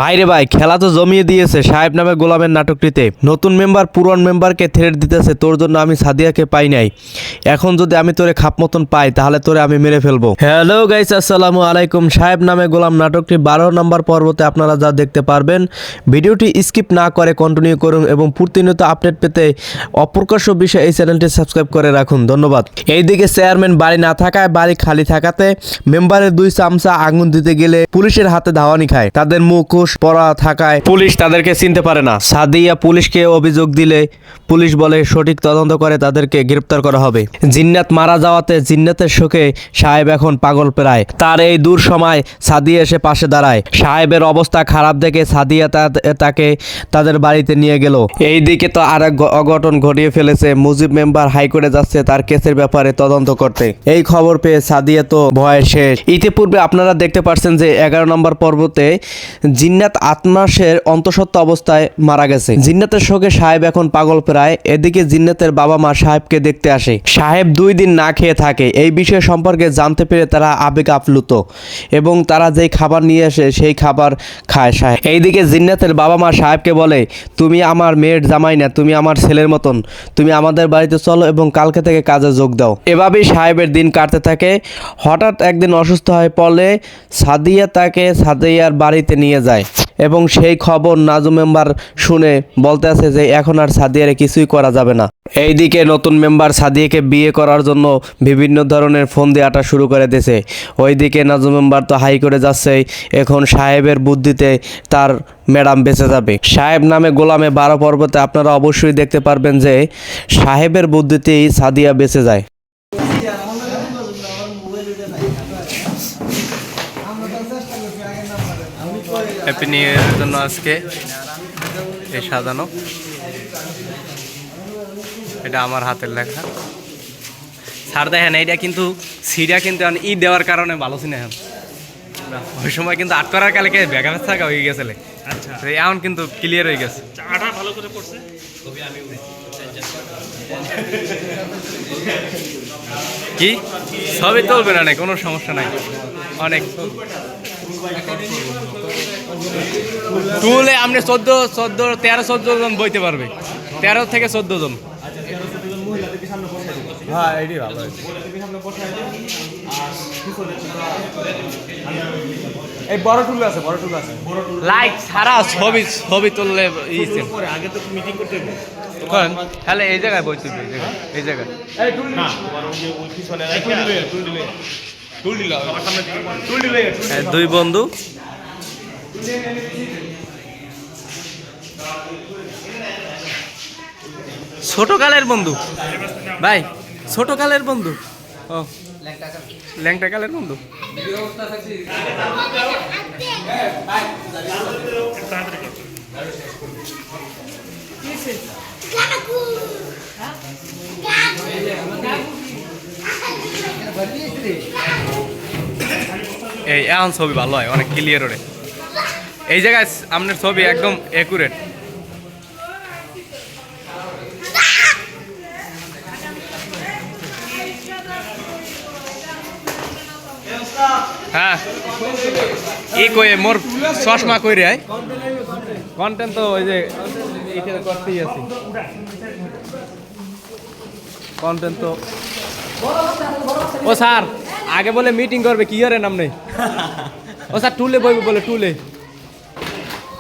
ভাইরে ভাই, খেলা তো জমিয়ে দিয়েছে সাহেব নামে গোলামের নাটকটিতে। নতুন মেম্বার পুরান মেম্বারকে থ্রেট দিতেছে, তোর জন্য আমি সাদিয়াকে পাই নাই, এখন যদি আমি তোরে খাপ মতন পাই তাহলে তোরে আমি মেরে ফেলবো। হ্যালো গাইস, আসসালামু আলাইকুম। সাহেব নামে গোলাম নাটকটি 12 নম্বর পর্বতে আপনারা যা দেখতে পারবেন, ভিডিওটি স্কিপ না করে কন্টিনিউ করুন এবং প্রতিনিয়ত আপডেট পেতে অপ্রকাশ্য বিষয় এই চ্যানেলটি সাবস্ক্রাইব করে রাখুন, ধন্যবাদ। এইদিকে চেয়ারম্যান বাড়ি না থাকায়, বাড়ি খালি থাকাতে মেম্বারের 2 চামচা আগুন দিতে গেলে পুলিশের হাতে ধাওয়ানি খায়। তাদের মুখোশ পরা থাকায় পুলিশ তাদেরকে চিনতে পারে না। সাদিয়া পুলিশকে অভিযোগ দিলে পুলিশ বলে সঠিক তদন্ত করে তাদেরকে গ্রেপ্তার করা হবে। জিন্নাত মারা যাওয়াতে জিন্নাতের শোকে সাহেব এখন পাগল প্রায়। তার এই দূর সময় সাদিয়া এসে পাশে দাঁড়ায়। সাহেবের অবস্থা খারাপ দেখে সাদিয়া তাকে তাদের বাড়িতে নিয়ে গেল। এইদিকে তো আরেক অঘটন ঘটিয়ে ফেলেছে। মুজিব মেম্বার হাইকোর্টে যাচ্ছে তার কেসের ব্যাপারে তদন্ত করতে। এই খবর পেয়ে সাদিয়া তো ভয়ে শেষ। ইতিপূর্বে আপনারা দেখতে পাচ্ছেন যে 11 নম্বর পর্বতে জিন্নাত 8 মাসের অন্তঃসত্ত্বা অবস্থায় মারা গেছে। জিন্নাতের শোকে সাহেব এখন পাগল প্রায়। এদিকে জিন্নাতের বাবা মা সাহেবকে দেখতে আসে। সাহেব 2 দিন না খেয়ে থাকে। এই বিষয় সম্পর্কে জানতে পেরে তারা আবেগ আপ্লুত এবং তারা যেই খাবার নিয়ে আসে সেই খাবার খায় সাহেব। এইদিকে জিন্নাতের বাবা মা সাহেবকে বলে, তুমি আমার মেয়ের জামাই না, তুমি আমার ছেলের মতন, তুমি আমাদের বাড়িতে চলো এবং কালকে থেকে কাজে যোগ দাও। এভাবেই সাহেবের দিন কাটতে থাকে। হঠাৎ একদিন অসুস্থ হয়ে পড়লে সাদিয়া তাকে সাদিয়ার বাড়িতে নিয়ে যায় এবং সেই খবর নাজু মেম্বার শুনে বলতে আছে যে এখন আর সাদিয়ারে কিছুই করা যাবে না। এইদিকে নতুন মেম্বার সাদিয়াকে বিয়ে করার জন্য বিভিন্ন ধরনের ফোন দেওয়াটা শুরু করে দিয়েছে। ওইদিকে নাজু মেম্বার তো হাই করে যাচ্ছে। এখন সাহেবের বুদ্ধিতে তার ম্যাডাম বেঁচে যাবে। সাহেব নামে গোলামে 12 পর্বতে আপনারা অবশ্যই দেখতে পারবেন যে সাহেবের বুদ্ধিতেই সাদিয়া বেঁচে যায়। হ্যাপি নিউ ইয়ারের জন্য আজকে এই সাজানো, এটা আমার হাতের লেখা। স্যার দেখেন এইটা কিন্তু সিডা কিন্তু ই দেওয়ার কারণে ভালো ছিল। এখন ওই সময় কিন্তু 8 করার কালে ব্যাকআপ থাকা হয়ে গেছে। আচ্ছা, এখন কিন্তু ক্লিয়ার হয়ে গেছে। ভালো করে পড়ছে। কি সবই চলবে না, কোনো সমস্যা নাই। অনেক টুলে আপনি 13-14 জন বইতে পারবে। 13 থেকে 14 জন। হ্যাঁ, এটাই ভালো। এই বড় টুল আছে, বড় টুল আছে। লাইক সারা ছবি তুললে আগে তো মিটিং করতে হবে। তাহলে এই জায়গায় বই তুলবে, এই জায়গায় এই টুল না, ওই পিছনে টুল দিল আমার সামনে, টুল দিল। 2 বন্ধু ছোটকালের বন্ধু ভাই, ছোটকালের বন্ধু। ও ল্যাংটা কালের বন্ধু। এই এখন ছবি ভালো হয়, অনেক ক্লিয়ার ওরে। এই জায়গায় আপনার ছবি একদম অ্যাকুরেট। হ্যাঁ, এই কই মোর চশমা কই রে কন্টেন্ট তো ওই যে এইটা করতেই আছে। কন্টেন্ট তো ও স্যার আগে বলে মিটিং করবে, কি করে নাম নেই। ও স্যার টুলে বইবে বলে,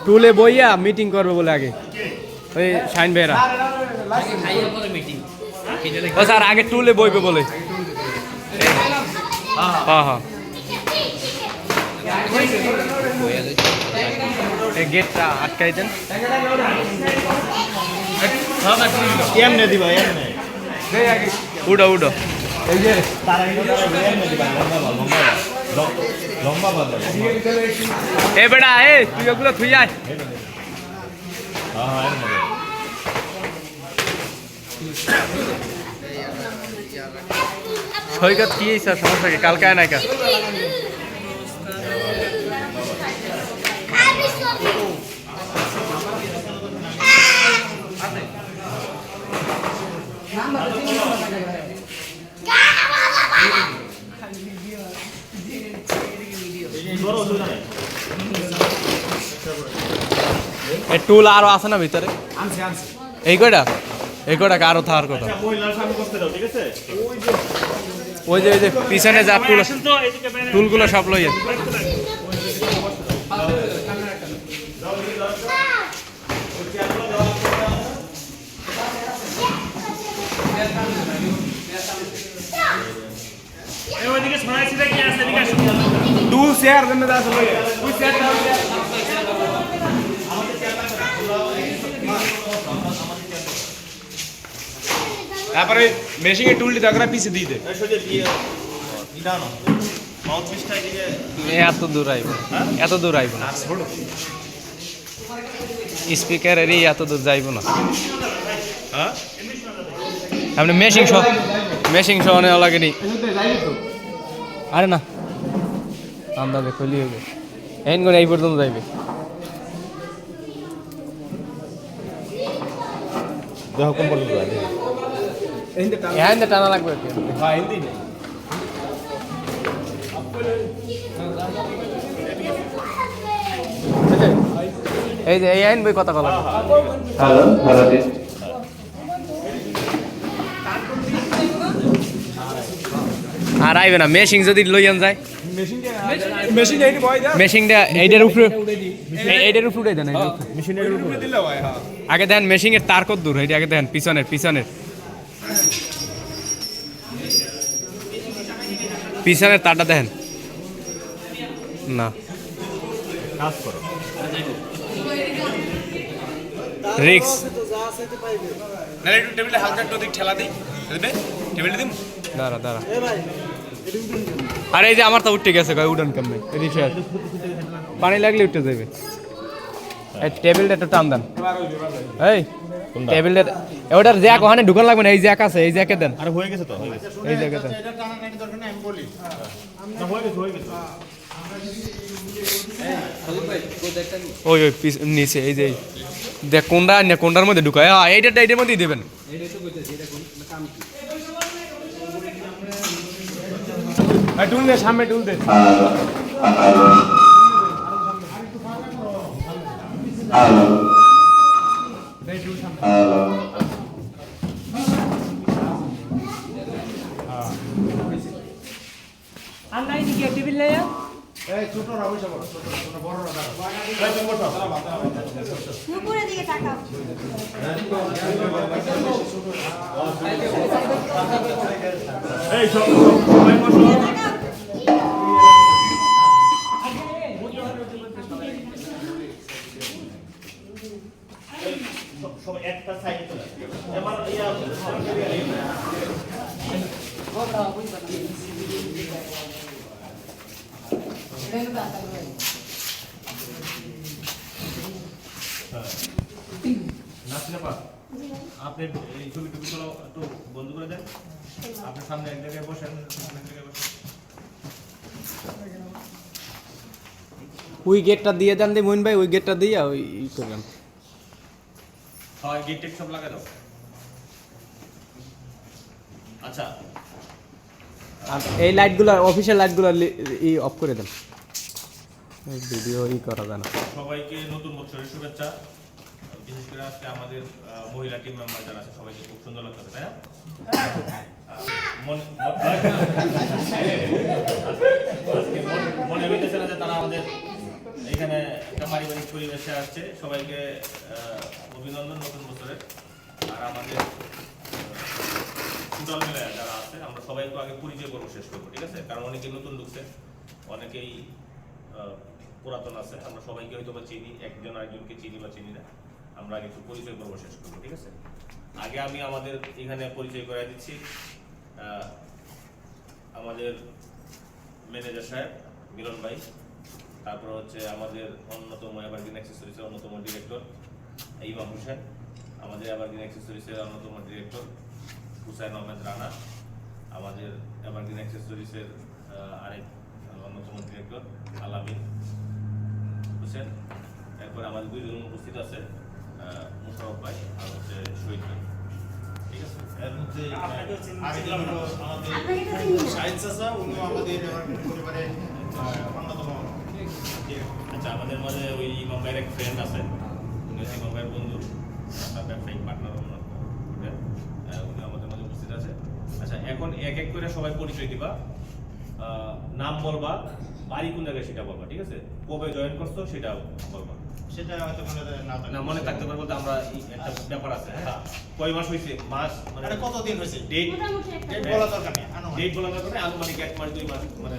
টুলে বইয়া মিটিং করবে বলে আগে ওই শাইন ভাইরা। ও স্যার আগে টুলে বইবে বলে। হ্যাঁ হ্যাঁ, এই গেটটা আটকাই দেন। এমনে দিবা, এমনে উড়ো উড়ো। এই যে লম্বা বাদা এ বেটা, এ তুই ওগুলো থুই আয়। সৈকত কি স্যার সমস্যা কি? কালকে আয় নাই কা? বড় অসুবিধা নেই। এই টুল আরো আছে না ভিতরে? আনছি আনছি। এই কয়টা আরো থাকার কথা। আচ্ছা মহিলার সামনে বসতে দাও, ঠিক আছে? ওই যে পিছনে যা টুল টুলগুলো সব লইয়ে। ওইদিকে ছড়াইছি দেখি আছে, এদিকে আসো। টুল শেয়ার দেন না দাও লইয়ে। ওই শেয়ারটা তারপরে মেশিনের টুলটি দরকার পিছে দিয়ে দে। এত দূর আইব না স্পিকারের এত দূর যাইব না। আপনি মেশিং সহ নেওয়া লাগেনি। আরে না আন্দাজে খুলি হবে এই করে এই পর্যন্ত যাইবে। দেখো কোন পর্যন্ত যায়। হ্যাঁ টানা লাগবে। হ্যাঁ হিন্দি নেই। এই যে এই আইন বই কথা বলা। আর আইবে না মেশিং যদি লইয়ান যায়। মেশিংটা এইটার উপরে উঠে দেন। আগে দেন মেশিং এর তার কত দূর, এইটা আগে দেন। পিছনের তারটা দেখেন না। কাজ করো। রিক্স না একটু টেবিলে হালকা একটু দিক ঠেলা দিই। দেবে টেবিলে দিম। দাঁড়া আরে এই যে আমার তো উঠে গেছে উডান কেমনে রিক্সা পানি লাগলে উঠে যাবে। এই টেবিলটা একটু টান দেন। এই টেবিলটা ওটার জ্যাক ওখানে ঢুকান লাগবে না। এই জ্যাক আছে, এই জ্যাকে দেন। আরে হয়ে গেছে তো, হয়ে গেছে। এই জ্যাকে দেন। এটা টানা নাকি দরকার না, আমি বলি। না হয়ে গেছে। ওই নিচে এই যে দেখ কোনটার মধ্যে ঢুকায়। এইটার মধ্যেই দেবেন। টুল দে, সামনে টুল দে। আন্দাই দিকে টেবিল লাইয়া এই ছোটরা বসে পড়ো, ছোটরা বড়রা দাঁড়াও। এই তুমি বসো। উপরের দিকে তাকাও। এই সবাই বসো। সবাই একটা সাইডে চলে আসবে। এবার আপনি এই ছবি টুবিগুলো একটু বন্ধ করে দেন। আপনি সামনে এক জায়গায় বসেন, সামনে এক জায়গায় বসেন। ওই গেটটা দিয়ে দেন মইন ভাই, ওই গেটটা দিয়ে ওই করবেন। হয় গেট টেক সব লাগা দাও। আচ্ছা আর এই লাইটগুলো অফিসিয়াল লাইটগুলো অফ করে দেন। ভিডিও করা যায় না। সবাইকে নতুন বছরের শুভেচ্ছা। বিশেষ করে আজকে আমাদের মহিলা টিম মেম্বার যারা আছে সবাইকে খুব সুন্দর লাগছে, তাই না? মনে হইতেছে না যে তারা আমাদের এখানে একটা পারিবারিক পরিবেশে আসছে। সবাইকে অভিনন্দন নতুন বছরের। আর আমাদের টোটাল মিলে যারা আছে আমরা সবাইকে আগে পরিচয় করবো, শেষ করবো, ঠিক আছে? কারণ অনেকেই নতুন ঢুকছে, অনেকেই পুরাতন আছে। আমরা সবাইকে হয়তো বা চিনি, একজন আরেকজনকে চিনি বা চিনি না। আমরা আগে একটু পরিচয় করবো, শেষ করবো, ঠিক আছে? আগে আমি আমাদের এখানে পরিচয় করে দিচ্ছি। আমাদের ম্যানেজার সাহেব মিলন ভাই, তারপর হচ্ছে আমাদের অন্যতম এভারগ্রিন অ্যাক্সেসরিজের অন্যতম ডিরেক্টর ইমাম হোসেন, আমাদের এভারগ্রিন অ্যাক্সেসরিজের অন্যতম ডিরেক্টর হুসাইন আহমেদ রানা, আমাদের এভারগ্রিন অ্যাক্সেসরিজের আরেক অন্যতম ডিরেক্টর আলামিন হোসেন। এরপর আমাদের দুইজন উপস্থিত আছে, মুশারফ ভাই আর হচ্ছে শহীদ ভাই, ঠিক আছে? এর মধ্যে আচ্ছা, আমাদের মাঝে ওই ইমাম ভাইয়ের এক ফ্রেন্ড আছে, উনি ইমাম ভাইয়ের বন্ধু, তার ব্যবসায়িক পার্টনার উনি আমাদের মাঝে উপস্থিত আছে। আচ্ছা, এখন এক এক করে সবাই পরিচয় দিবা, নাম বলবা, বাড়ি কোন জায়গায় সেটা বলবা, ঠিক আছে? কবে জয়েন করছো সেটা বলবা। সেটা হয়তো না মনে থাকতে পারে বলতে আমরা একটা ব্যাপার আছে, হ্যাঁ, কয় মাস হয়েছে, মাস মানে কতদিন হয়েছে ডেট, মোটামুটি একটা ডেট বলা দরকার নেই ডেট বলা দরকার নেই, আনুমানিক 1 মাস 2 মাস মানে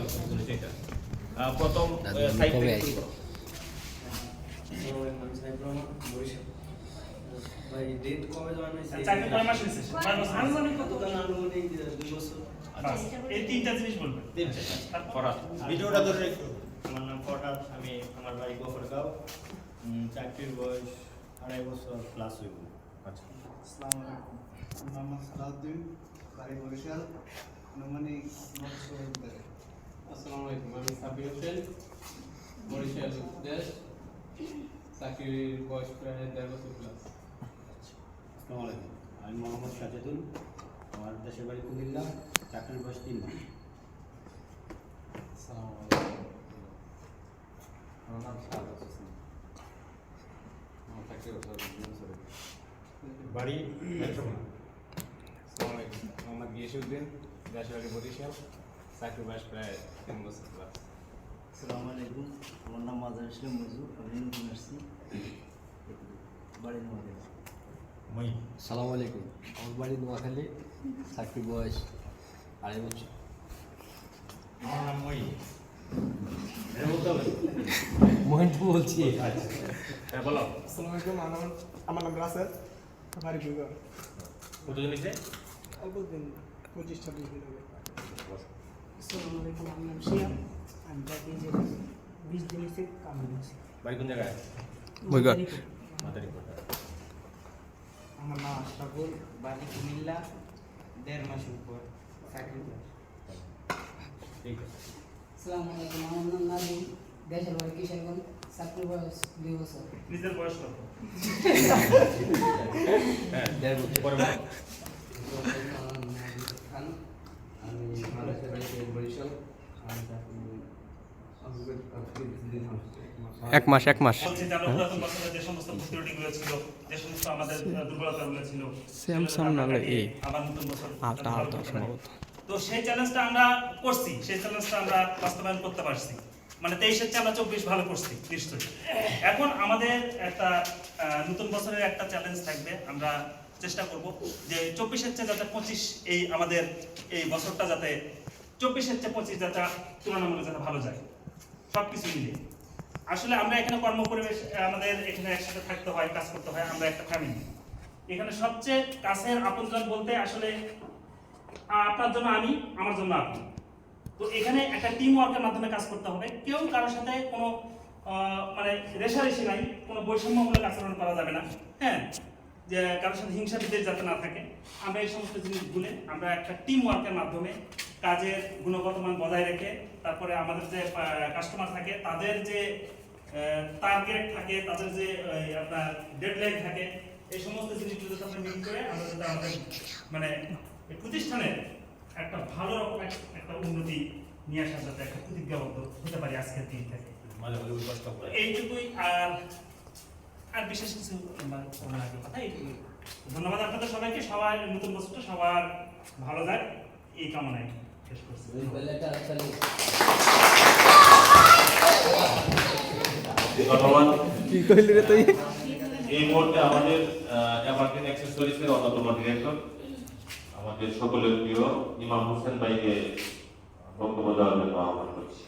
সেটা। প্রথম সাইড থেকে শুরু করো। ভাই ডেট কবে জয়েন হয়েছে? চাকরি কয় মাস হয়েছে? কয় বছর? আনুমানিক কত? আনুমানিক 2 বছর। বাস, এই তিনটা জিনিস বলবেন। ফরহাদ। ভিডিওটা ধরে একটু। আমার নাম ফরহাদ, আমি আমার বাড়ি গোফরগাঁও। চাকরির বয়স 2.5 বছর প্লাস হইব। আচ্ছা, আসসালামু আলাইকুম। আমার নাম মোহাম্মদ সালাউদ্দিন, বাড়ি বরিশাল, আনুমানিক 9 বছর ধরে। আসসালামু আলাইকুম, আমি সাবির হোসেন, বরিশাল দেশ, চাকরির বয়স প্রায় 1.5 বছর প্লাস। আসসালামু আলাইকুম, আমি মোহাম্মদ সাজেদুল, আমার দেশের বাড়ি কুমিল্লা, চাকরির বয়স 3 মাস। আসসালামু আলাইকুম, আমার নাম শাহাদাত হোসেন, আমার চাকরির বয়স 2 বছর। বাড়ি মেট্রোপোল। আসসালামু আলাইকুম, মোহাম্মদ গিয়াসউদ্দিন, দেশের বাড়ি বরিশাল, চাকরির বয়স প্রায় 3 বছর প্লাস। আসসালামু আলাইকুম, আমার নাম মাজার ইসলাম মজু, আমি নতুন আসছি, বাড়ি নোয়াখালী। মই। আসসালামু আলাইকুম, আমার বাড়ি নোয়াখালী, চাকরি বয়স 2.5 বছর। আমার নাম মই। মহিন বলছি। হ্যাঁ বলো। আসসালামু আলাইকুম, আমার নাম রাসেল, বাড়ি বুড়িগড়। কতজন নিচে? অল্প দিন 25-26 দিন হবে। আসসালামু আলাইকুম, আমার নাম শিয়া, আমি চাকরি যে 20 দিন এসে কাম করছি। বাড়ি কোন জায়গায়? বইঘাট। মাদারীপুর। আমার নাম আশরাফুল, বাড়ি কুমিল্লা, 1.5 মাসের উপর চাকরি করি। ঠিক আছে। আসসালামু আলাইকুম, আমার নাম নাজিম, দেশের বাড়ি কিশোরগঞ্জ, চাকরি বয়স 2 বছর। নিজের বয়স কত? হ্যাঁ, পরে বলো। আমার নাম নাজিম খান, আমি বাংলাদেশের বাড়ি বরিশাল, আমি চাকরি 1 মাস 1 মাস। বলছি যে আমরা পুরাতন বছরে যে সমস্ত ভুল ত্রুটিগুলো ছিল, যে সমস্ত আমাদের দুর্বলতাগুলো ছিল, স্যামসাং নাহলে এই। আবার নতুন বছর আলটা ভালো আলটা করতে পারি। সম্ভবত। তো সেই চ্যালেঞ্জটা আমরা করছি, সেই চ্যালেঞ্জটা আমরা বাস্তবায়ন করতে পারছি। মানে 23-এর চেয়ে আমরা 24 ভালো করছি নিশ্চয়ই। এখন আমাদের একটা নতুন বছরের একটা চ্যালেঞ্জ থাকবে, আমরা চেষ্টা করব যে 24-এর চেয়ে যাতে 25 এই আমাদের এই বছরটা যাতে 24-এর চেয়ে 25 যাতে তুলনামূলক যাতে ভালো যায়, সব কিছু মিলে। আসলে আমরা এখানে কর্ম পরিবেশ, আমাদের এখানে একসাথে থাকতে হয়, কাজ করতে হয়, আমরা একটা ফ্যামিলি। এখানে সবচেয়ে কাছের আপনজন বলতে আসলে আপনার জন্য আমি, আমার জন্য আপনি। তো এখানে একটা টিম ওয়ার্কের মাধ্যমে কাজ করতে হবে। কেউ কারোর সাথে কোনো মানে রেষারেষি নাই, কোনো বৈষম্যমূলক আচরণ করা যাবে না, হ্যাঁ, যে কারোর সাথে হিংসা বিদ্বেষ যাতে না থাকে। আমরা এই সমস্ত জিনিস ভুলে আমরা একটা টিম ওয়ার্কের মাধ্যমে কাজের গুণগত মান বজায় রেখে, তারপরে আমাদের যে কাস্টমার থাকে তাদের যে টার্গেট থাকে, তাদের যে আপনার ডেডলাইন থাকে, এই সমস্ত জিনিসগুলো যাতে আমরা মিট করে আমরা যাতে আমাদের মানে এই প্রতিষ্ঠানের একটা ভালো রকম একটা উন্নতি নিয়ে আসার যাতে একটা প্রতিজ্ঞাবদ্ধ হতে পারি আজকের দিন থেকে। মাঝে মাঝে উল্লাস করে। এইটুকুই, আর বিশেষ কিছু কথা এইটুকুই। ধন্যবাদ আপনাদের সবাইকে। সবার নতুন বছরটা সবার ভালো যায় এই কামনায় শেষ করছি। ধন্যবাদ। কি কইলি রে তুই? এই মুহূর্তে আমাদের এভারগ্রিন অ্যাক্সেসরিজের অন্যতম ডিরেক্টর, আমাদের সকলের প্রিয় ইমাম হোসেন ভাইকে বক্তব্য দেওয়ার জন্য আহ্বান করছি।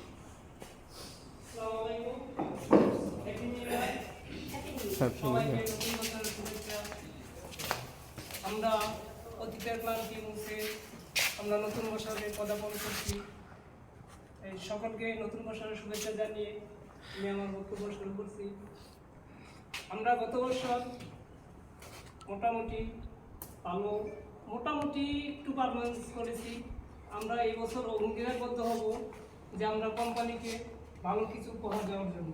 আমরা অতীতের ক্লান্তি মুছে আমরা নতুন বছরে পদার্পণ করছি। এই সকলকে নতুন বছরের শুভেচ্ছা জানিয়ে আমি আমার বক্তব্য শুরু করছি। আমরা গত বছর মোটামুটি একটু পারফরমেন্স করেছি। আমরা এই বছর অঙ্গীকারবদ্ধ হব যে আমরা কোম্পানিকে ভালো কিছু উপহার দেওয়ার জন্য।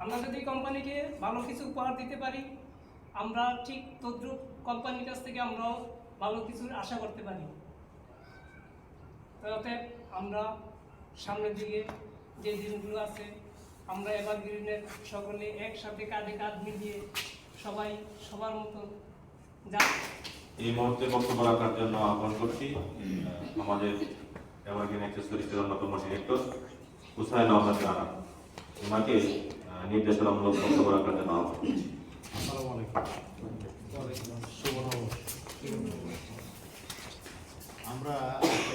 আমরা যদি কোম্পানিকে ভালো কিছু উপহার দিতে পারি, আমরা ঠিক তদ্রুপ কোম্পানির কাছ থেকে আমরাও ভালো কিছুর আশা করতে পারি। তাতে আমরা সামনের দিকে যে দিনগুলো আছে আমরা এভারগ্রিনের সকলে একসাথে কাঁধে কাঁধ মিলিয়ে সবাই সবার মতন যা এই মুহূর্তে বক্তব্য রাখার জন্য আহ্বান করছি আমাদের এভারগ্রিন অ্যাক্সেসরিজের অন্যতম ডিরেক্টর হুসাইন আহমেদ রানা, ওনাকে নির্দেশনামূলক বক্তব্য রাখার জন্য আহ্বান করছি। আসসালামু আলাইকুম। শুভ নববর্ষ। আমরা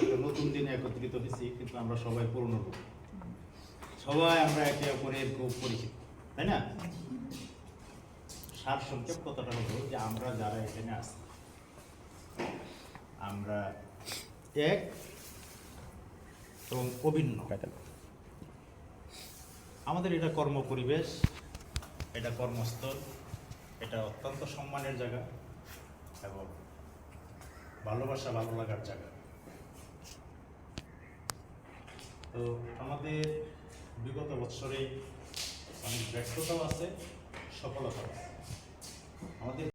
একটা নতুন দিনে একত্রিত হয়েছি, কিন্তু আমরা সবাই পুরনো লোক, সবাই আমরা একে অপরের খুব পরিচিত, তাই না? সার সংক্ষেপ কথাটা হলো যে আমরা যারা এখানে আছি আমরা এক এবং অভিন্ন। আমাদের এটা কর্ম পরিবেশ, এটা কর্মস্থল, এটা অত্যন্ত সম্মানের জায়গা এবং ভালোবাসা ভালো লাগার জায়গা। তো আমাদের বিগত বৎসরে অনেক ব্যর্থতাও আছে, সফলতাও আছে। আমাদের